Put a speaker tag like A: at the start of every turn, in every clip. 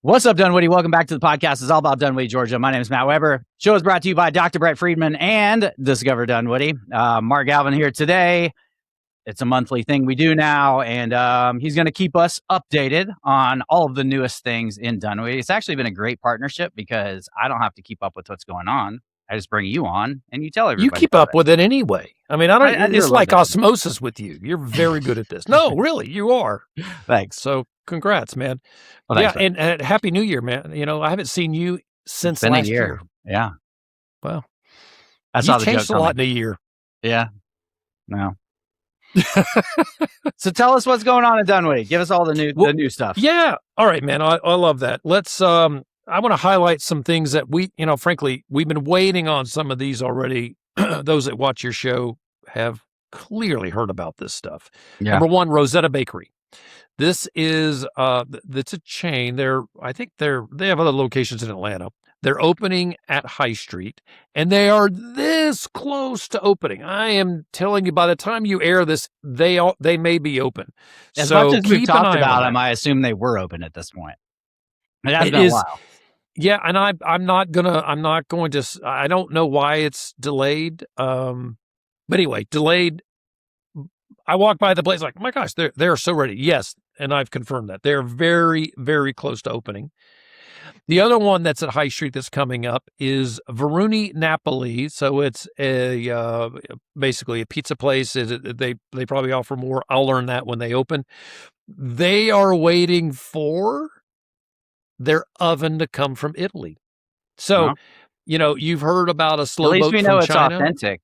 A: What's up, Dunwoody? Welcome back to the podcast. It's all about Dunwoody, Georgia. My name is Matt Weber. Show is brought to you by Dr. Brett Friedman and Discover Dunwoody. Mark Galvin here today. It's a monthly thing we do now, and he's going to keep us updated on all of the newest things in Dunwoody. It's actually been a great partnership because I don't have to keep up with what's going on. I just bring you on and you tell everybody.
B: You keep up with it anyway. I mean, it's like osmosis with you. You're very good at this. No, really, you are.
A: Thanks.
B: So congrats, man.
A: Well,
B: yeah,
A: thanks,
B: and Happy New Year, man. You know, I haven't seen you since last year.
A: Yeah.
B: Well,
A: I saw
B: you
A: the
B: changed
A: joke
B: a lot in a year.
A: Yeah. No. So tell us what's going on in Dunwoody. Give us all the new stuff.
B: Yeah. All right, man. I love that. Let's I want to highlight some things that frankly, we've been waiting on some of these already. Those that watch your show have clearly heard about this stuff. Yeah. Number one, Rosetta Bakery. This is it's a chain. I think they have other locations in Atlanta. They're opening at High Street, and they are this close to opening. I am telling you, by the time you air this, they may be open.
A: As much as we've talked about them, I assume they were open at this point. It has been a while.
B: Yeah, and I'm not going to. I don't know why it's delayed. But anyway, delayed. I walked by the place like, oh my gosh, they're so ready. Yes, and I've confirmed that they're very, very close to opening. The other one that's at High Street that's coming up is Varuni, Napoli. So it's basically a pizza place. They probably offer more. I'll learn that when they open. They are waiting for their oven to come from Italy. So, you've heard about a slow boat from China.
A: At least we know it's authentic,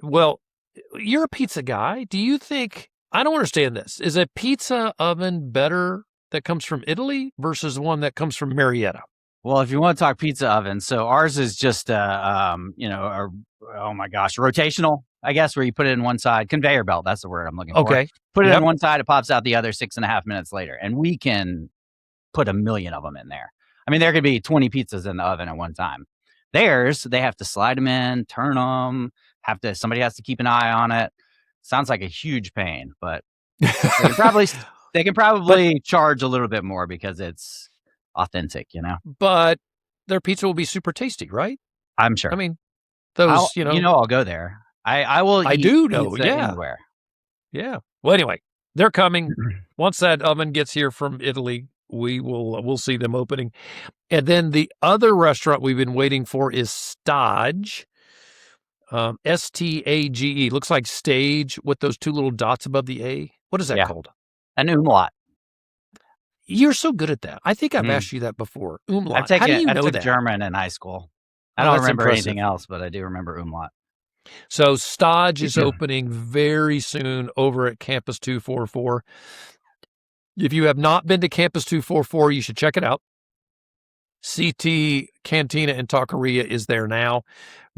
B: Well, you're a pizza guy. Do you think, I don't understand this. Is a pizza oven better that comes from Italy versus one that comes from Marietta?
A: Well, if you want to talk pizza oven, so ours is just rotational, I guess, where you put it in one side, conveyor belt. That's the word I'm looking for.
B: Okay.
A: Put it in one side, it pops out the other 6.5 minutes later. And we can put 1 million of them in there. I mean, there could be 20 pizzas in the oven at one time. Theirs, they have to slide them in, turn them, somebody has to keep an eye on it. Sounds like a huge pain, but they can probably charge a little bit more because it's authentic,
B: But their pizza will be super tasty, right?
A: I'm sure.
B: I mean, those,
A: I'll go there. I will.
B: I do know. Yeah.
A: Anywhere.
B: Yeah. Well, anyway, they're coming. Once that oven gets here from Italy, we'll see them opening. And then the other restaurant we've been waiting for is Stäge. Stage. Looks like stage with those two little dots above the A. What is that called?
A: An umlaut.
B: You're so good at that. I think I've asked you that before. Umlaut.
A: I
B: How do you know that?
A: German in high school. I don't remember anything else, but I do remember umlaut.
B: So Stäge is opening very soon over at Campus 244. If you have not been to Campus 244, you should check it out. CT Cantina and Taqueria is there now.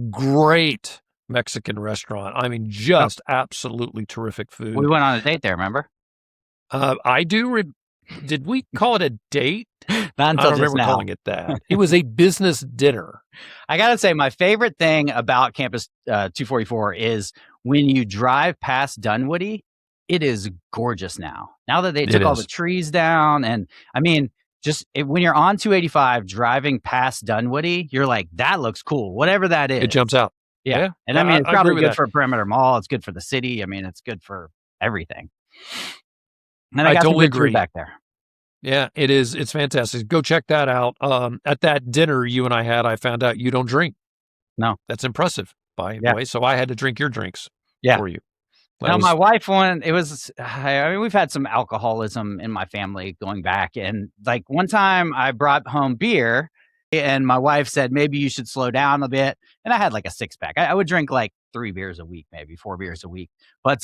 B: Great Mexican restaurant. I mean, just absolutely terrific food.
A: We went on a date there, remember?
B: I do. Did we call it a date?
A: Not until
B: I don't remember calling it that. It was a business dinner.
A: I got to say, my favorite thing about Campus 244 is when you drive past Dunwoody, it is gorgeous now. Now that they took all the trees down. And I mean, when you're on 285 driving past Dunwoody, you're like, that looks cool. Whatever that is.
B: It jumps out.
A: Yeah. And I mean, it's probably good for a perimeter mall. It's good for the city. I mean, it's good for everything. And I totally agree back there.
B: Yeah, it is. It's fantastic. Go check that out. At that dinner you and I had, I found out you don't drink.
A: No.
B: That's impressive, by the way. So I had to drink your drinks for you.
A: Now, my wife we've had some alcoholism in my family going back. And like one time I brought home beer and my wife said, maybe you should slow down a bit. And I had like a 6-pack. I would drink like 3 beers a week, maybe 4 beers a week. But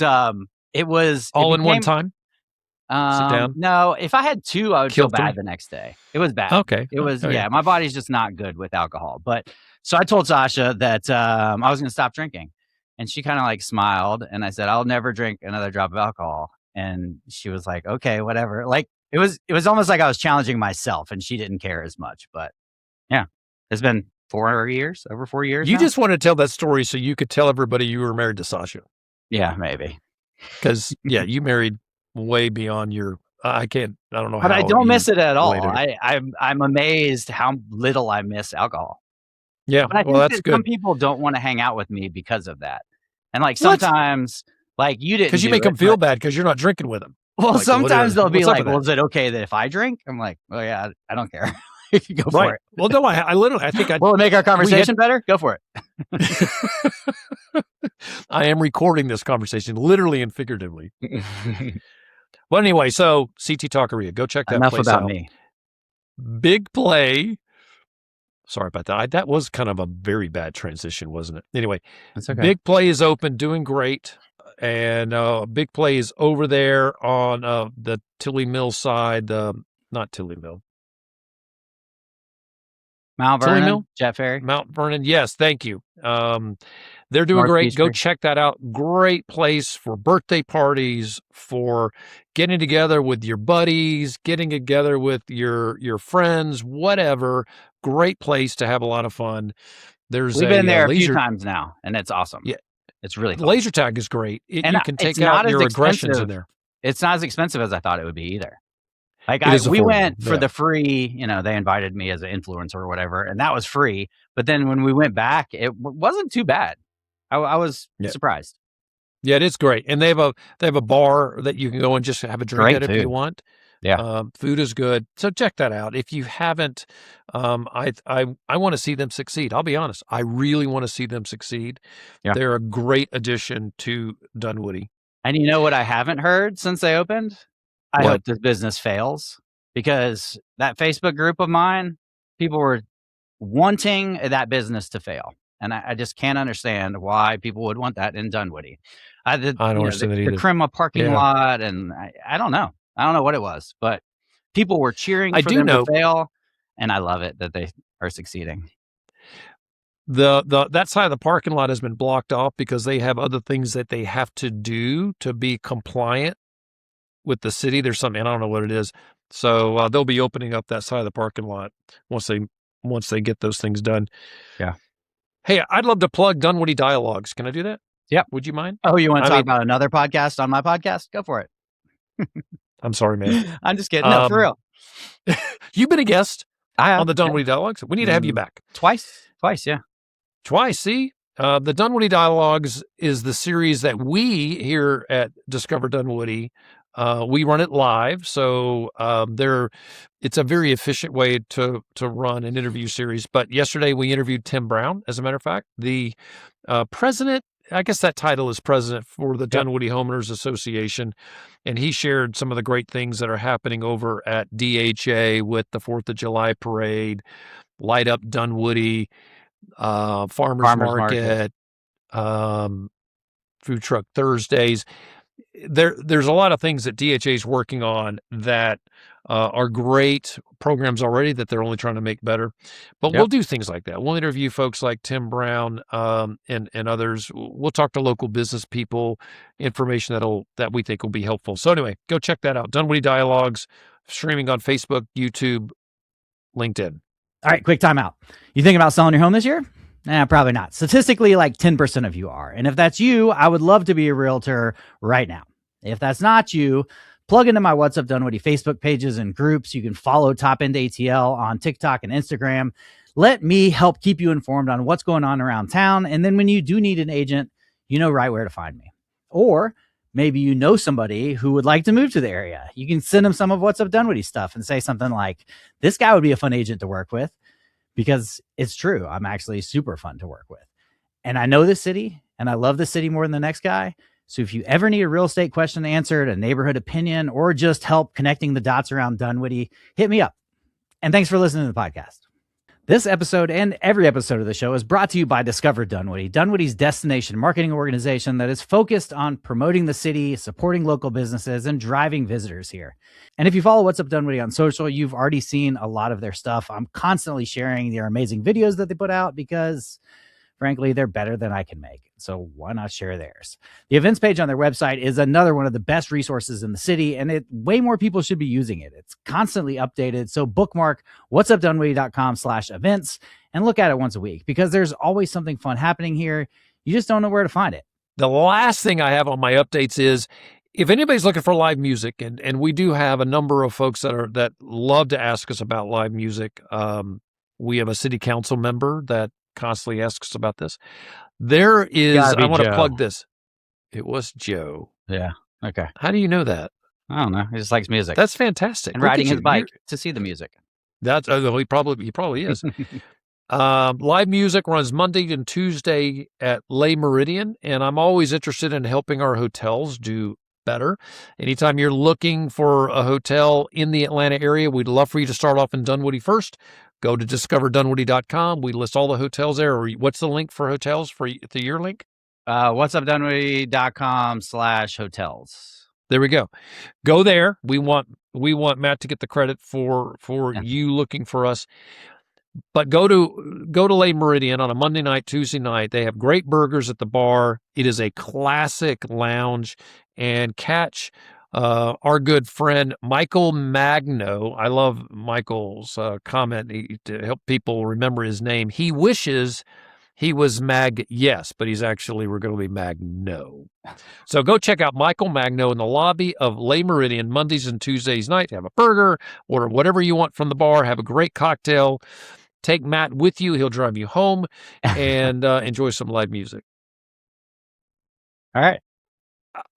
A: it was
B: all in one time. Sit down.
A: No, if I had 2, I would feel bad the next day. It was bad.
B: Okay.
A: It was, my body's just not good with alcohol. But so I told Sasha that I was going to stop drinking. And she kind of like smiled. And I said, I'll never drink another drop of alcohol. And she was like, okay, whatever. Like it was almost like I was challenging myself and she didn't care as much. But yeah, it's been over 4 years.
B: You just want to tell that story so you could tell everybody you were married to Sasha.
A: Yeah, maybe.
B: Because, you married way beyond your I can't. I don't know
A: But
B: how.
A: I don't miss it at all.
B: related
A: I'm amazed how little I miss alcohol.
B: Yeah.
A: But I
B: Well,
A: think
B: that's
A: that some
B: good.
A: people don't want to hang out with me because of that. And like
B: What?
A: sometimes, like you didn't
B: Because you
A: do
B: make
A: it,
B: them feel
A: but
B: bad because you're not drinking with them.
A: well,
B: Like,
A: sometimes they'll be
B: what's up
A: like,
B: with
A: "Well,
B: that?
A: is it okay that if I drink?" I'm like, "Oh yeah, I don't care. You can go
B: Right.
A: for it.
B: Well, no, I literally, I think
A: Will it make our conversation better? Go for it."
B: I am recording this conversation literally and figuratively. Well, anyway, so CT Taqueria, go check that
A: Enough
B: place
A: about
B: out.
A: me.
B: Big Play. Sorry about that. That was kind of a very bad transition, wasn't it? Anyway,
A: That's okay.
B: Big Play is open, doing great. And Big Play is over there on the Tilly Mill side. Not Tilly Mill.
A: Mount
B: Tilly
A: Vernon,
B: Mill?
A: Jet Ferry,
B: Mount Vernon. Yes, thank you. They're doing
A: North
B: great. Go
A: Peachtree.
B: check that out. Great place for birthday parties, for getting together with your buddies, getting together with your friends, whatever. Great place to have a lot of fun. There's
A: We've been there a few
B: laser.
A: times now, and it's awesome.
B: Yeah,
A: it's really fun.
B: laser tag is great.
A: And
B: You can
A: it's
B: take out
A: not as
B: your aggressions in
A: expensive.
B: there.
A: It's not as expensive as I thought it would be either. Like
B: It is
A: we
B: affordable,
A: went for
B: yeah.
A: the free, they invited me as an influencer or whatever, and that was free. But then when we went back, it wasn't too bad. I was surprised.
B: Yeah, it is great, and they have a bar that you can go and just have a drink
A: Great
B: at if you
A: food.
B: want.
A: Yeah.
B: Food is good, so check that out if you haven't. I want to see them succeed. I'll be honest, I really want to see them succeed.
A: Yeah.
B: They're a great addition to Dunwoody.
A: And you know what I haven't heard since they opened? I
B: What?
A: hope this business fails, because that Facebook group of mine, people were wanting that business to fail. And I just can't understand why people would want that in Dunwoody.
B: I don't understand that
A: the
B: either.
A: Crema parking
B: Yeah.
A: lot, and I don't know. I don't know what it was, but people were cheering
B: I
A: for
B: do
A: them
B: know-
A: to fail, and I love it that they are succeeding.
B: That side of the parking lot has been blocked off because they have other things that they have to do to be compliant with the city. There's something, I don't know what it is. So they'll be opening up that side of the parking lot once they get those things done.
A: Yeah.
B: Hey, I'd love to plug Dunwoody Dialogues. Can I do that?
A: Yep.
B: Would you mind?
A: Oh, you want to talk about another podcast on my podcast? Go for it.
B: I'm sorry, man.
A: I'm just kidding. No, for real.
B: You've been a guest
A: I have
B: on the Dunwoody Dialogues. We need to have you back.
A: Twice, yeah.
B: Twice, see? The Dunwoody Dialogues is the series that we here at Discover Dunwoody, we run it live. So it's a very efficient way to run an interview series. But yesterday we interviewed Tim Brown, as a matter of fact, the president. I guess that title is president for the Dunwoody Homeowners Association. And he shared some of the great things that are happening over at DHA with the 4th of July parade, Light Up Dunwoody, Farmers Market, Food Truck Thursdays. There's a lot of things that DHA is working on that are great programs already that they're only trying to make better. But we'll do things like that. We'll interview folks like Tim Brown and others. We'll talk to local business people, information that we think will be helpful. So anyway, go check that out. Dunwoody Dialogues, streaming on Facebook, YouTube, LinkedIn.
A: All right, quick timeout. You thinking about selling your home this year? Probably not. Statistically, like 10% of you are. And if that's you, I would love to be a realtor right now. If that's not you, plug into my What's Up Dunwoody Facebook pages and groups. You can follow Top End ATL on TikTok and Instagram. Let me help keep you informed on what's going on around town. And then when you do need an agent, you know right where to find me. Or maybe you know somebody who would like to move to the area. You can send them some of What's Up Dunwoody stuff and say something like, this guy would be a fun agent to work with. Because it's true. I'm actually super fun to work with. And I know the city, and I love the city more than the next guy. So if you ever need a real estate question answered, a neighborhood opinion, or just help connecting the dots around Dunwoody, hit me up. And thanks for listening to the podcast. This episode and every episode of the show is brought to you by Discover Dunwoody, Dunwoody's destination marketing organization that is focused on promoting the city, supporting local businesses, and driving visitors here. And if you follow What's Up Dunwoody on social, you've already seen a lot of their stuff. I'm constantly sharing their amazing videos that they put out because, frankly, they're better than I can make. So why not share theirs? The events page on their website is another one of the best resources in the city, and way more people should be using it. It's constantly updated. So bookmark whatsupdunwoody.com/events and look at it once a week because there's always something fun happening here. You just don't know where to find it.
B: The last thing I have on my updates is if anybody's looking for live music, and we do have a number of folks that love to ask us about live music. We have a city council member that constantly asks us about this. There is, I want to plug this. It was Joe.
A: Yeah. Okay.
B: How do you know that?
A: I don't know. He just likes music.
B: That's fantastic.
A: And riding his bike to see the music.
B: That's he probably is. Live music runs Monday and Tuesday at Le Meridian, and I'm always interested in helping our hotels do better. Anytime you're looking for a hotel in the Atlanta area, we'd love for you to start off in Dunwoody first. Go to discoverdunwoody.com. We list all the hotels there. Or what's the link for hotels for your link?
A: whatsupdunwoody.com/hotels.
B: There we go. Go there. We want Matt to get the credit for you looking for us. But go to Le Meridian on a Monday night, Tuesday night. They have great burgers at the bar. It is a classic lounge. And catch our good friend Michael Magno. I love Michael's comment to help people remember his name. He wishes he was Yes, but we're going to be Magno. So go check out Michael Magno in the lobby of Le Meridian Mondays and Tuesdays night. Have a burger, order whatever you want from the bar, have a great cocktail. Take Matt with you. He'll drive you home and enjoy some live music.
A: All right.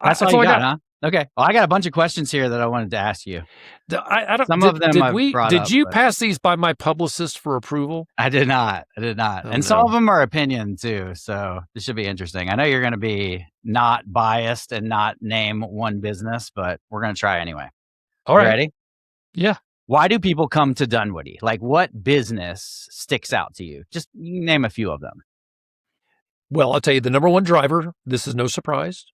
A: That's all you got, huh? Okay. Well, I got a bunch of questions here that I wanted to ask you.
B: Did you pass these by my publicist for approval?
A: I did not. And some of them are opinion too. So this should be interesting. I know you're going to be not biased and not name one business, but we're going to try anyway.
B: All right.
A: Ready?
B: Yeah.
A: Why do people come to Dunwoody? Like, what business sticks out to you? Just name a few of them.
B: Well, I'll tell you, the number one driver, this is no surprise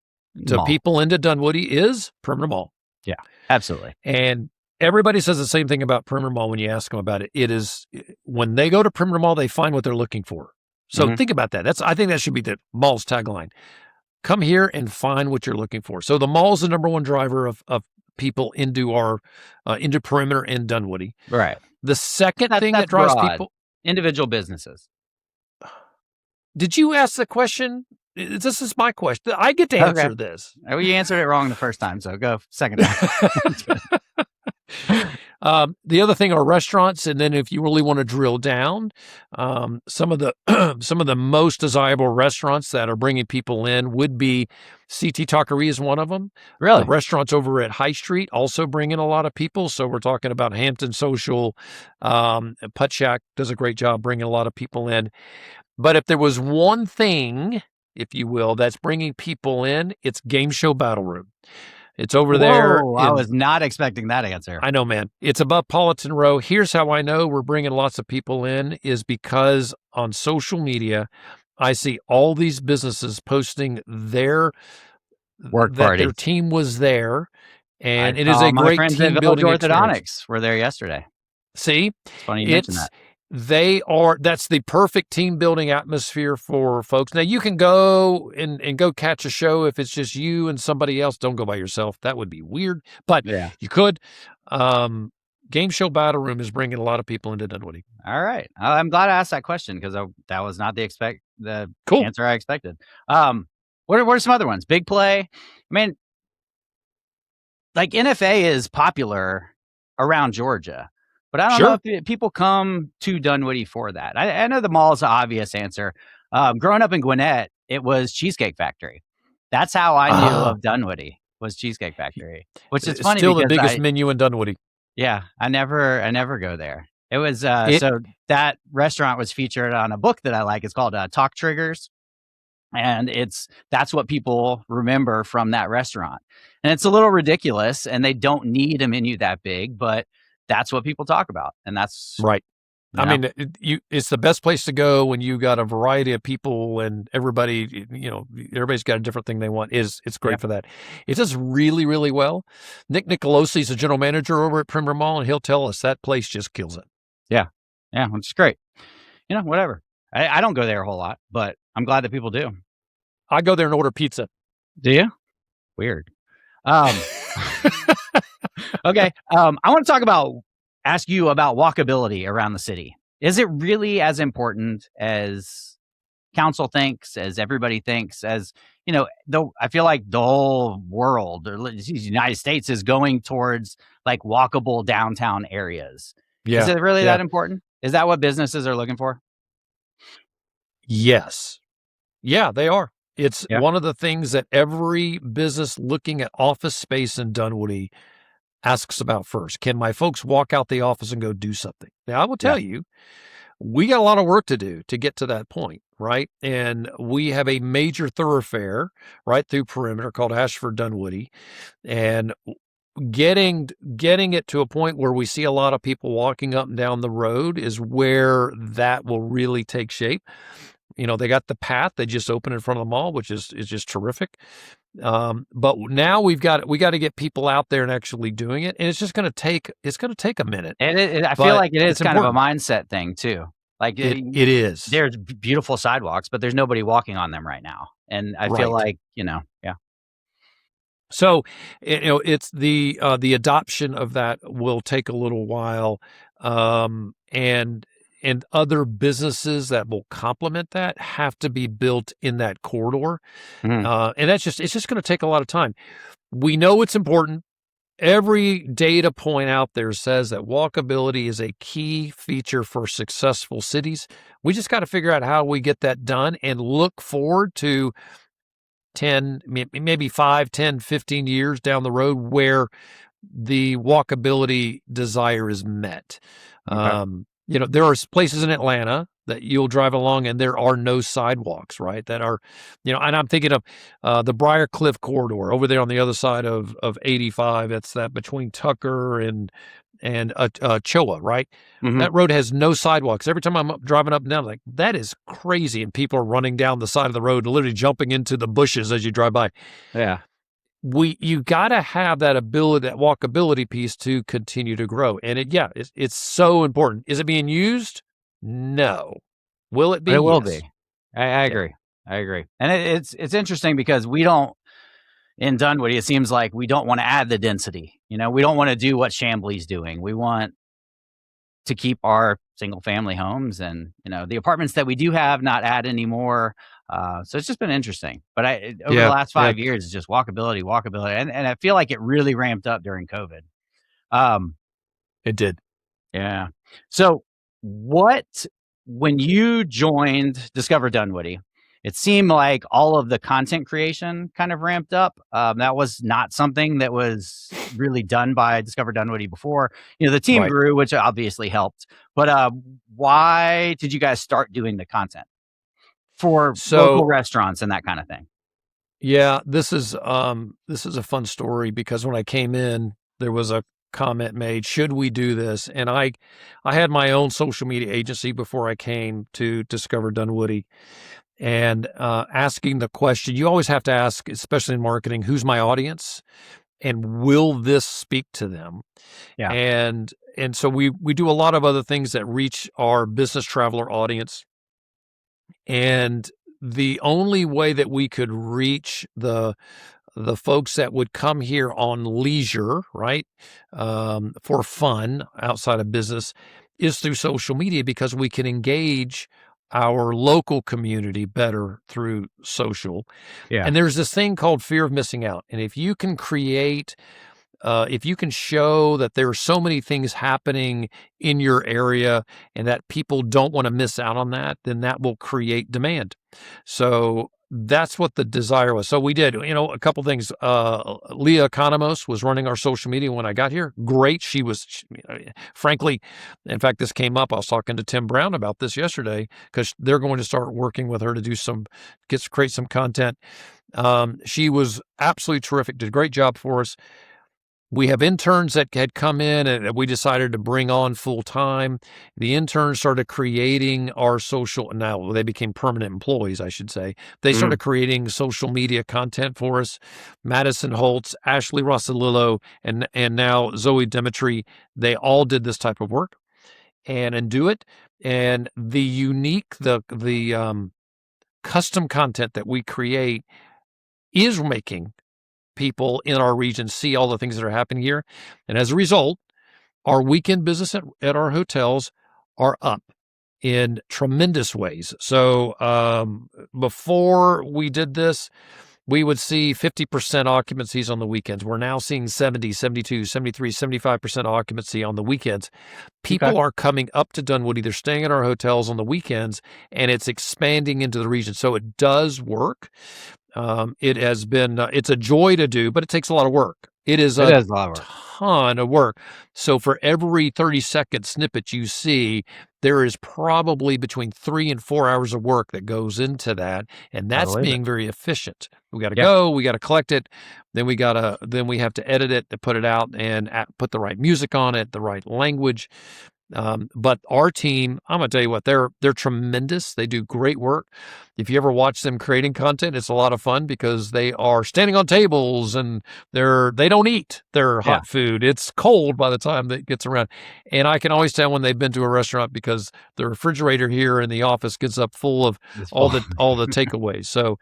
B: to
A: Mall.
B: People into Dunwoody, is Perimeter Mall.
A: Yeah, absolutely.
B: And everybody says the same thing about Perimeter Mall when you ask them about it. It is, when they go to Perimeter Mall, they find what they're looking for. So think about that. I think that should be the mall's tagline. Come here and find what you're looking for. So the mall's the number one driver of people into into Perimeter and Dunwoody.
A: Right.
B: The second thing that drives
A: broad.
B: people,
A: individual businesses.
B: Did you ask the question? This is my question. I get to answer this.
A: Well, you answered it wrong the first time, so go second time.
B: The other thing are restaurants, and then if you really want to drill down, some of the most desirable restaurants that are bringing people in would be CT Taqueria is one of them.
A: Really,
B: the restaurants over at High Street also bring in a lot of people. So we're talking about Hampton Social. Putt Shack does a great job bringing a lot of people in. But if there was one thing, if you will, that's bringing people in, it's Game Show Battle Room. It's over there.
A: I was not expecting that answer.
B: I know, man. It's above Politan Row. Here's how I know we're bringing lots of people in is because on social media, I see all these businesses posting their
A: work party.
B: Their team was there, and it is a great team building
A: orthodontics were there yesterday.
B: See,
A: it's funny you mentioned that.
B: That's the perfect team building atmosphere for folks. Now you can go and go catch a show if it's just you and somebody else. Don't go by yourself. That would be weird, but you could. Game Show Battle Room is bringing a lot of people into Dunwoody.
A: All right. I'm glad I asked that question because that was not the answer I expected. What are some other ones? Big Play. I mean, like NFA is popular around Georgia. But I don't know if people come to Dunwoody for that. I know the mall is the obvious answer. Growing up in Gwinnett, it was Cheesecake Factory. That's how I knew of Dunwoody, was Cheesecake Factory. Which is funny.
B: Still the biggest menu in Dunwoody.
A: Yeah, I never go there. It was so that restaurant was featured on a book that I like. It's called Talk Triggers. And that's what people remember from that restaurant. And it's a little ridiculous, and they don't need a menu that big, but that's what people talk about, and that's
B: right. I mean, it's the best place to go when you got a variety of people and everybody, everybody's got a different thing they want. It's great for that. It does really, really well. Nick Nicolosi is the general manager over at Perimeter Mall, and he'll tell us that place just kills it.
A: Yeah, which is great. Whatever. I don't go there a whole lot, but I'm glad that people do.
B: I go there and order pizza.
A: Do you? Weird. Okay. I want to ask you about walkability around the city. Is it really as important as council thinks, as everybody thinks, as, I feel like the whole world or the United States is going towards like walkable downtown areas. Is
B: Yeah.
A: it really
B: Yeah.
A: that important? Is that what businesses are looking for?
B: Yes. Yeah, they are. It's
A: Yeah.
B: one of the things that every business looking at office space in Dunwoody asks about first. Can my folks walk out the office and go do something? Now, I will
A: Yeah.
B: tell you, we got a lot of work to do to get to that point, right? And we have a major thoroughfare right through perimeter called Ashford Dunwoody, and getting it to a point where we see a lot of people walking up and down the road is where that will really take shape. They got the path they just opened in front of the mall, which is just terrific. But now we got to get people out there and actually doing it, and it's going to take a minute.
A: And I feel
B: But
A: like it is
B: it's
A: kind of a
B: important.
A: mindset thing too. Like
B: It is.
A: there's beautiful sidewalks, but there's nobody walking on them right now. And I feel
B: Right.
A: like, yeah.
B: So, it's the adoption of that will take a little while, and other businesses that will complement that have to be built in that corridor,
A: Mhm.
B: and it's just going to take a lot of time. We know it's important. Every data point out there says that walkability is a key feature for successful cities. We just got to figure out how we get that done and look forward to 10, maybe 5, 10, 15 years down the road where the walkability desire is met.
A: Okay.
B: There are places in Atlanta that you'll drive along and there are no sidewalks, right? That are, and I'm thinking of the Briarcliff corridor over there on the other side of 85. It's that between Tucker and Choa, right?
A: Mhm.
B: That road has no sidewalks. Every time I'm driving up and down, I'm like, that is crazy. And people are running down the side of the road, literally jumping into the bushes as you drive by.
A: Yeah.
B: You got to have that ability, that walkability piece to continue to grow. And it's so important. Is it being used? No. Will it be?
A: But it will
B: Yes.
A: be. I
B: Yeah.
A: agree. I agree. And it's interesting because we don't in Dunwoody, it seems like we don't want to add the density. We don't want to do what Chambly's doing. We want to keep our single family homes and, the apartments that we do have not add anymore. So it's just been interesting. But over the
B: Yeah.
A: last
B: Yeah.
A: 5 years, it's just walkability. And I feel like it really ramped up during COVID. Um,
B: It did.
A: yeah. So when you joined Discover Dunwoody, it seemed like all of the content creation kind of ramped up. That was not something that was really done by Discover Dunwoody before. The team
B: Right.
A: grew, which obviously helped. But why did you guys start doing the content for local
B: So,
A: restaurants and that kind of thing?
B: yeah, this is a fun story because when I came in, there was a comment made, should we do this? And I had my own social media agency before I came to Discover Dunwoody. And asking the question, you always have to ask, especially in marketing, who's my audience and will this speak to them?
A: Yeah.
B: And so we do a lot of other things that reach our business traveler audience. And the only way that we could reach the folks that would come here on leisure, right, for fun outside of business, is through social media because we can engage our local community better through social.
A: Yeah.
B: And there's this thing called fear of missing out. And if you can if you can show that there are so many things happening in your area and that people don't want to miss out on that, then that will create demand. So that's what the desire was. So we did, a couple things. Leah Economos was running our social media when I got here. Great. Frankly, in fact, this came up. I was talking to Tim Brown about this yesterday because they're going to start working with her to create some content. She was absolutely terrific. Did a great job for us. We have interns that had come in and we decided to bring on full time. The interns started creating our social. Now they became permanent employees, I should say. They started creating social media content for us. Madison Holtz, Ashley Rossalillo, and now Zoe Dimitri. They all did this type of work and do it. And the custom content that we create is making people in our region see all the things that are happening here. And as a result, our weekend business at our hotels are up in tremendous ways. So before we did this, we would see 50% occupancies on the weekends. We're now seeing 70, 72, 73, 75% occupancy on the weekends. People are coming up to Dunwoody. They're staying in our hotels on the weekends, and it's expanding into the region. So it does work. It has been, it's a joy to do, but it takes a lot of work. It is a ton of work. So for every 30-second snippet you see, there is probably between 3 and 4 hours of work that goes into that, and that's being very efficient. We got to go, we got to collect it, then we have to edit it to put it out and put the right music on it, the right language. But our team, I'm gonna tell you what, they're tremendous. They do great work. If you ever watch them creating content, it's a lot of fun because they are standing on tables and they don't eat their hot food. It's cold by the time that gets around. And I can always tell when they've been to a restaurant because the refrigerator here in the office gets up full of all the takeaways. So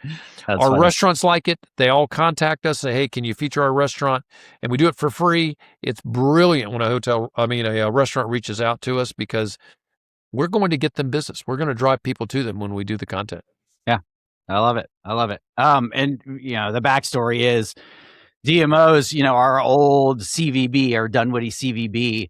B: our restaurants like it. They all contact us, say, hey, can you feature our restaurant? And we do it for free. It's brilliant when a restaurant reaches out to us because we're going to get them business. We're going to drive people to them when we do the content.
A: Yeah, I love it. And the backstory is DMOs, our old CVB or Dunwoody CVB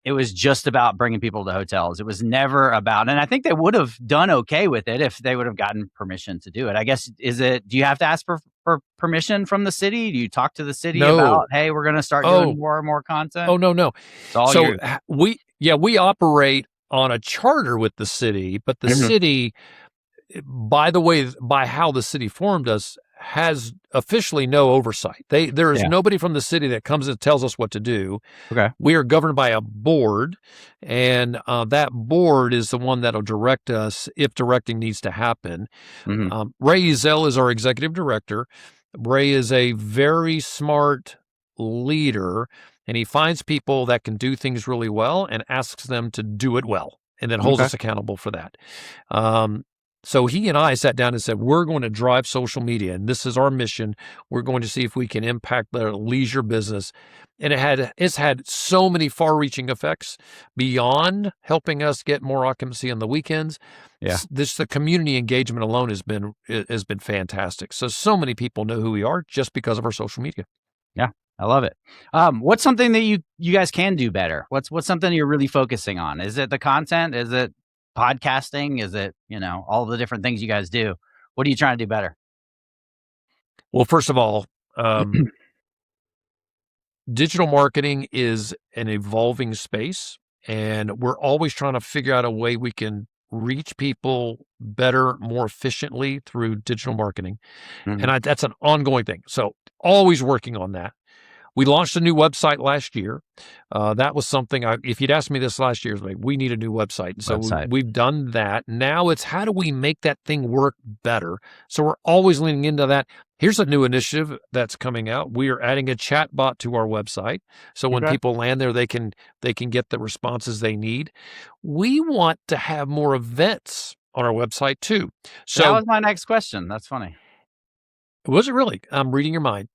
A: it was just about bringing people to hotels. It was never about, and I think they would have done okay with it if they would have gotten permission to do it. I guess, do you have to ask for permission from the city? Do you talk to the city about, hey, we're going to start doing more and more content?
B: Oh, no. So we operate on a charter with the city, but the city, by how the city formed us, has officially no oversight. There is nobody from the city that comes and tells us what to do.
A: Okay.
B: We are governed by a board, and that board is the one that'll direct us if directing needs to happen. Ray Ezel is our executive director. Ray is a very smart leader, and he finds people that can do things really well and asks them to do it well, and then holds us accountable for that. So he and I sat down and said, we're going to drive social media, and this is our mission. We're going to see if we can impact the leisure business. And it's had so many far-reaching effects beyond helping us get more occupancy on the weekends. Yeah. The community engagement alone has been fantastic. So many people know who we are just because of our social media.
A: Yeah, I love it. What's something that you guys can do better? What's something you're really focusing on? Is it the content? Is it podcasting? Is it, all the different things you guys do? What are you trying to do better?
B: Well, first of all, digital marketing is an evolving space, and we're always trying to figure out a way we can reach people better, more efficiently through digital marketing. And that's an ongoing thing. So always working on that. We launched a new website last year. That was something, if you'd asked me this last year, like, we need a new website. So we've done that. Now it's how do we make that thing work better? So we're always leaning into that. Here's a new initiative that's coming out. We are adding a chat bot to our website. So when people land there, they can get the responses they need. We want to have more events on our website too. So
A: that was my next question. That's funny.
B: Was it really? I'm reading your mind.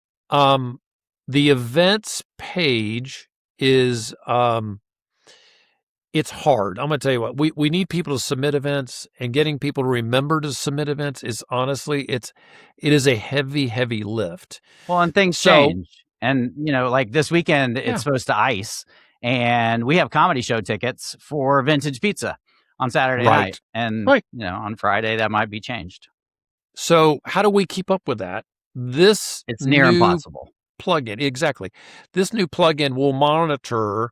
B: The events page is, it's hard. I'm going to tell you what, we need people to submit events, and getting people to remember to submit events is honestly, it is a heavy, heavy lift.
A: Well, and things change. And, like this weekend, it's supposed to ice, and we have comedy show tickets for Vintage Pizza on Saturday night. And, on Friday, that might be changed.
B: So how do we keep up with that? It's
A: near impossible.
B: Plugin, exactly. This new plugin will monitor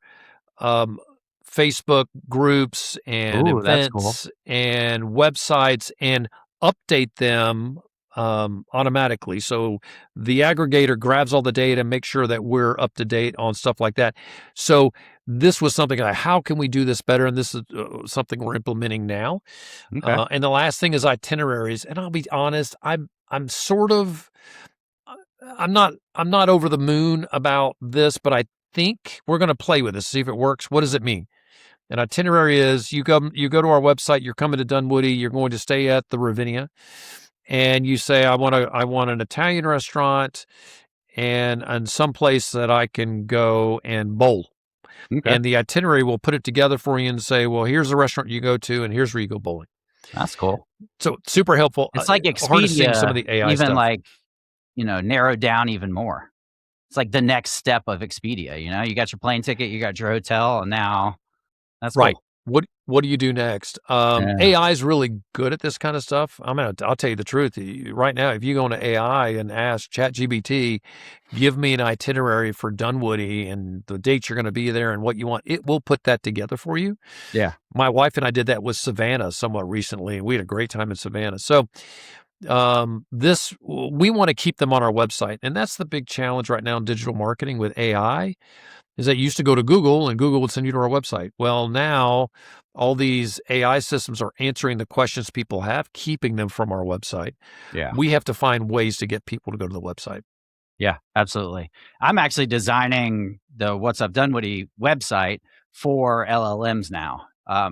B: Facebook groups and events and websites and update them automatically. So the aggregator grabs all the data and makes sure that we're up to date on stuff like that. So this was something like, how can we do this better? And this is something we're implementing now. Okay. And the last thing is itineraries. And I'll be honest, I'm not over the moon about this, but I think we're going to play with this, see if it works. What does it mean? An itinerary is you go to our website, you're coming to Dunwoody, you're going to stay at the Ravinia, and you say, I want an Italian restaurant and some place that I can go and bowl. Okay. And the itinerary will put it together for you and say, well, here's the restaurant you go to, and here's where you go bowling.
A: That's cool.
B: So super helpful.
A: It's like Expedia,
B: some of the AI
A: even
B: stuff.
A: like narrowed down even more. It's like the next step of Expedia. You got your plane ticket, you got your hotel, and now that's
B: Right.
A: cool.
B: What do you do next?
A: Yeah.
B: AI is really good at this kind of stuff. I'll tell you the truth. Right now, if you go into AI and ask ChatGPT, give me an itinerary for Dunwoody and the dates you're going to be there and what you want, it will put that together for you.
A: Yeah.
B: My wife and I did that with Savannah somewhat recently, and we had a great time in Savannah. So we want to keep them on our website, and that's the big challenge right now in digital marketing with AI. Is that you used to go to Google and Google would send you to our website. Well, now all these AI systems are answering the questions people have, keeping them from our website.
A: Yeah.
B: We have to find ways to get people to go to the website.
A: Yeah, absolutely. I'm actually designing the What's Up Dunwoody website for LLMs now.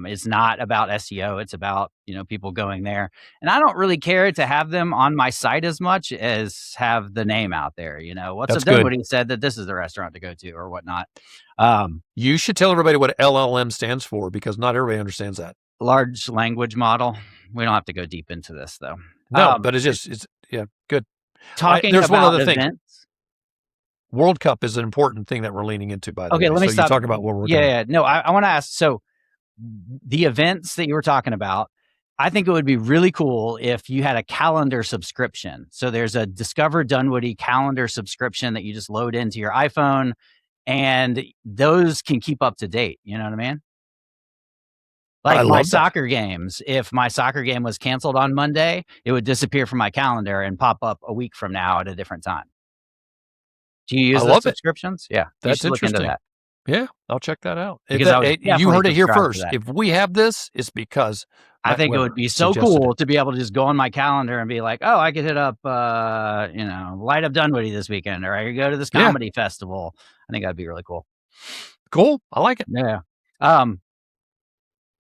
A: It's not about SEO. It's about, people going there. And I don't really care to have them on my site as much as have the name out there. What's
B: That's
A: Up
B: good.
A: Dunwoody said that this is the restaurant to go to or whatnot.
B: You should tell everybody what LLM stands for, because not everybody understands that.
A: Large language model. We don't have to go deep into this though.
B: No, but it's good.
A: Talking
B: there's
A: about
B: one other
A: events.
B: thing. World Cup is an important thing that we're leaning into, by the way.
A: Okay, let me stop.
B: You talk about what we're
A: Yeah. No, I want to ask. So the events that you were talking about, I think it would be really cool if you had a calendar subscription. So there's a Discover Dunwoody calendar subscription that you just load into your iPhone, and those can keep up to date. You know what I mean? Like my soccer games, if my soccer game was canceled on Monday, it would disappear from my calendar and pop up a week from now at a different time. Do you use those subscriptions? Yeah.
B: That's interesting.
A: Look into that.
B: Yeah, I'll check that out.
A: Because
B: you heard it here first. If we have this, it's because
A: I think it would be so cool to be able to just go on my calendar and be like, oh, I could hit up, Light Up Dunwoody this weekend, or I could go to this comedy festival. I think that'd be really cool.
B: Cool. I like it.
A: Yeah.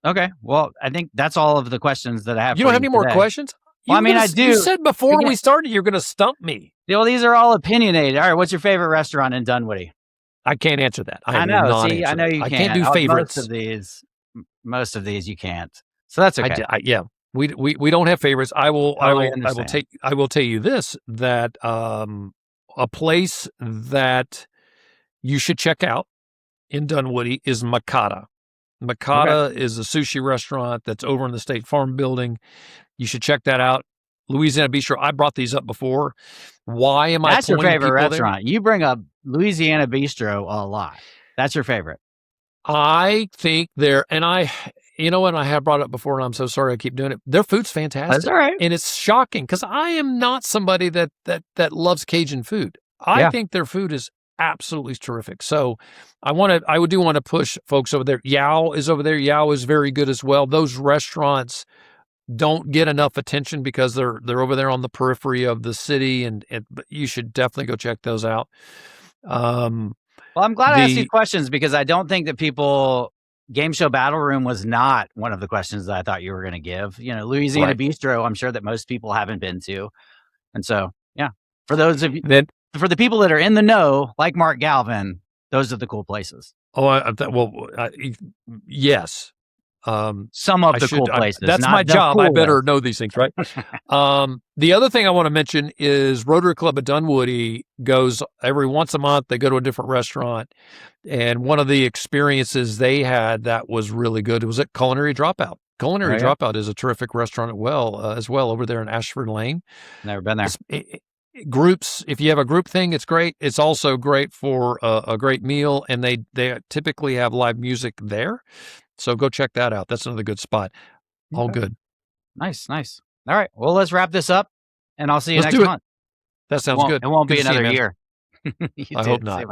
A: Okay. Well, I think that's all of the questions that I have.
B: You don't have any more questions?
A: Well, I do.
B: You said before we started you're going to stump me.
A: Well, these are all opinionated. All right. What's your favorite restaurant in Dunwoody?
B: I can't answer that.
A: I know. See, I know you can't.
B: I can't do favorites.
A: Most of these you can't. So that's okay.
B: We don't have favorites. I will tell you this, that a place that you should check out in Dunwoody is Makata. Makata is a sushi restaurant that's over in the State Farm building. You should check that out. Louisiana Bistro. I brought these up before. Why am I?
A: That's your favorite restaurant. You bring up Louisiana Bistro a lot. That's your favorite.
B: I think and I have brought it up before, and I'm so sorry I keep doing it. Their food's fantastic.
A: That's all right.
B: And it's shocking because I am not somebody that loves Cajun food. I think their food is absolutely terrific. So I do want to push folks over there. Yao is over there. Yao is very good as well. Those restaurants don't get enough attention because they're over there on the periphery of the city, and you should definitely go check those out.
A: Well, I'm glad I asked you questions because I don't think that Game Show Battle Room was not one of the questions that I thought you were going to give. Louisiana Bistro, I'm sure that most people haven't been to. And so, for those of you, for the people that are in the know, like Mark Galvin, those are the cool places.
B: Yes.
A: Some of the cool places.
B: That's my job. I better know these things, right? The other thing I want to mention is Rotary Club of Dunwoody goes every once a month. They go to a different restaurant, and one of the experiences they had that was really good was at Culinary Dropout. Culinary Dropout is a terrific restaurant as well over there in Ashford Lane.
A: Never been there.
B: Groups, if you have a group thing, it's great. It's also great for a great meal, and they typically have live music there. So go check that out. That's another good spot. All good.
A: Nice. All right. Well, let's wrap this up, and I'll see you next month.
B: That sounds good.
A: It won't be another year.
B: I hope not.